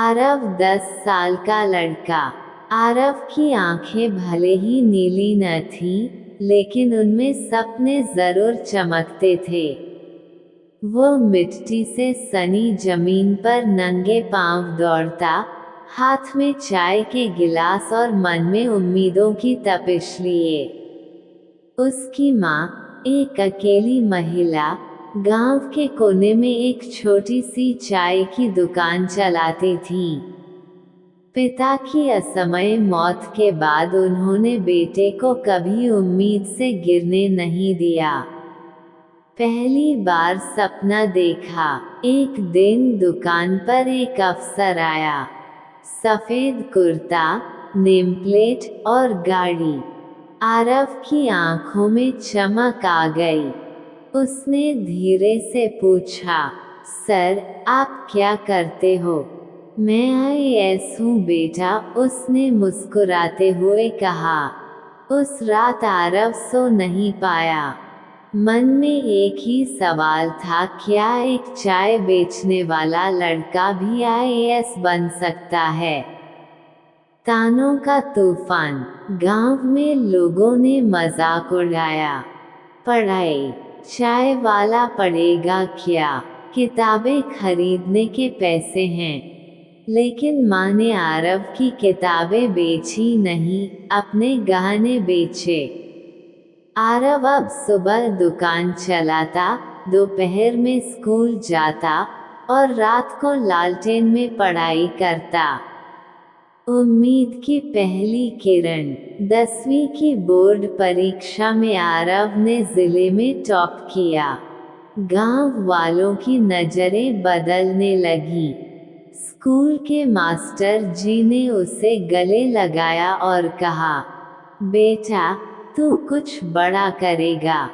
आरव 10 साल का लड़का। आरव की आंखें भले ही नीली न थीं, लेकिन उनमें सपने जरूर चमकते थे। वो मिट्टी से सनी जमीन पर नंगे पांव दौड़ता, हाथ में चाय के गिलास और मन में उम्मीदों की तपिश लिए। उसकी माँ, एक अकेली महिला, गांव के कोने में एक छोटी सी चाय की दुकान चलाती थी। पिता की असमय मौत के बाद उन्होंने बेटे को कभी उम्मीद से गिरने नहीं दिया। पहली बार सपना देखा। एक दिन दुकान पर एक अफसर आया। सफेद कुर्ता, नेम प्लेट और गाड़ी। आरव की आंखों में चमक आ गई। उसने धीरे से पूछा, सर, आप क्या करते हो? मैं आईएएस हूँ बेटा, उसने मुस्कुराते हुए कहा। उस रात आरव सो नहीं पाया। मन में एक ही सवाल था, क्या एक चाय बेचने वाला लड़का भी आईएएस बन सकता है? तानों का तूफान। गांव में लोगों ने मजाक उड़ाया। पढ़ाई, चाय वाला पढ़ेगा क्या? किताबें खरीदने के पैसे हैं। लेकिन माँ ने आरव की किताबें बेची नहीं, अपने गहने बेचे। आरव अब सुबह दुकान चलाता, दोपहर में स्कूल जाता और रात को लालटेन में पढ़ाई करता। उम्मीद की पहली किरण। 10वीं की बोर्ड परीक्षा में आरव ने जिले में टॉप किया। गांव वालों की नजरें बदलने लगी। स्कूल के मास्टर जी ने उसे गले लगाया और कहा, बेटा, तू कुछ बड़ा करेगा।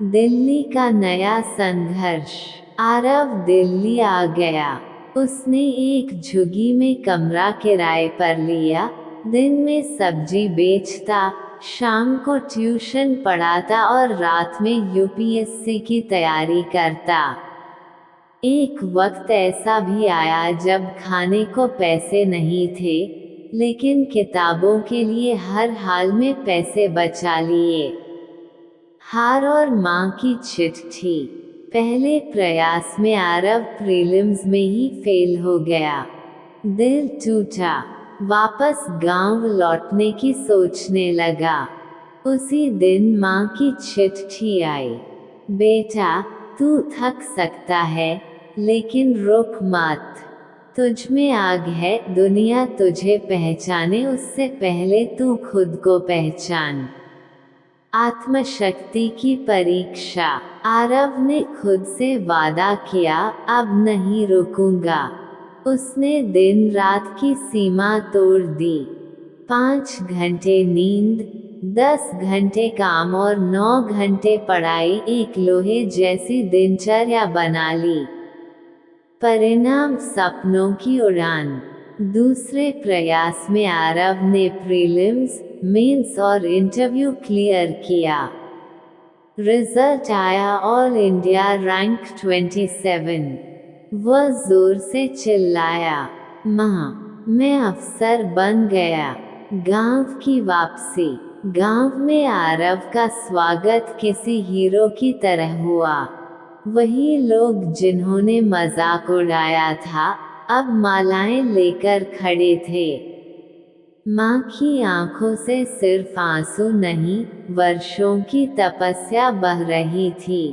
दिल्ली का नया संघर्ष। आरव दिल्ली आ गया। उसने एक झुग्गी में कमरा किराए पर लिया। दिन में सब्जी बेचता, शाम को ट्यूशन पढ़ाता और रात में यूपीएससी की तैयारी करता। एक वक्त ऐसा भी आया जब खाने को पैसे नहीं थे, लेकिन किताबों के लिए हर हाल में पैसे बचा लिए। हार और माँ की चिट्ठी। पहले प्रयास में आरव प्रीलिम्स में ही फेल हो गया। दिल टूटा। वापस गांव लौटने की सोचने लगा। उसी दिन माँ की चिट्ठी आई। बेटा, तू थक सकता है, लेकिन रुक मत। तुझ में आग है, दुनिया तुझे पहचाने उससे पहले तू खुद को पहचान। आत्मशक्ति की परीक्षा। आरव ने खुद से वादा किया, अब नहीं रुकूंगा। उसने दिन रात की सीमा तोड़ दी। 5 घंटे नींद, 10 घंटे काम और 9 घंटे पढ़ाई एक लोहे जैसी दिनचर्या बना ली। परिणाम सपनों की उड़ान। दूसरे प्रयास में आरव ने प्रीलिम्स, मेंस और इंटरव्यू क्लियर किया। रिजल्ट आया, ऑल इंडिया रैंक 27। वह जोर से चिल्लाया, माँ, मैं अफसर बन गया। गांव की वापसी। गांव में आरव का स्वागत किसी हीरो की तरह हुआ। वही लोग जिन्होंने मजाक उड़ाया था, अब मालाएं लेकर खड़े थे। माँ की आंखों से सिर्फ आंसू नहीं, वर्षों की तपस्या बह रही थी।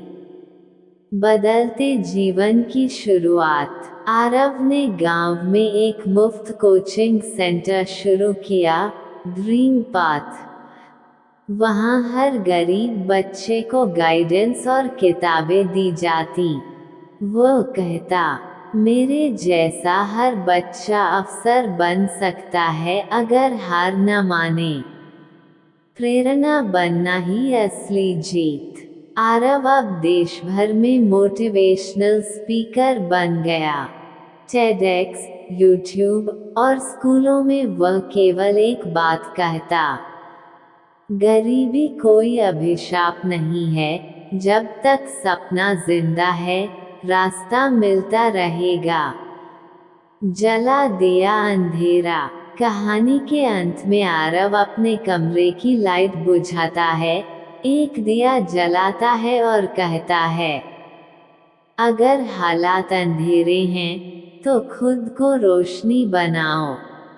बदलते जीवन की शुरुआत। आरव ने गांव में एक मुफ्त कोचिंग सेंटर शुरू किया, ड्रीम पाथ। वहाँ हर गरीब बच्चे को गाइडेंस और किताबें दी जाती। वो कहता, मेरे जैसा हर बच्चा अफसर बन सकता है अगर हार न माने। प्रेरणा बनना ही असली जीत। आरव अब देश भर में मोटिवेशनल स्पीकर बन गया। टेडेक्स, यूट्यूब और स्कूलों में वह केवल एक बात कहता, गरीबी कोई अभिशाप नहीं है, जब तक सपना जिंदा है, रास्ता मिलता रहेगा। जला दिया अंधेरा। कहानी के अंत में आरव अपने कमरे की लाइट बुझाता है, एक दिया जलाता है और कहता है, अगर हालात अंधेरे हैं तो खुद को रोशनी बनाओ।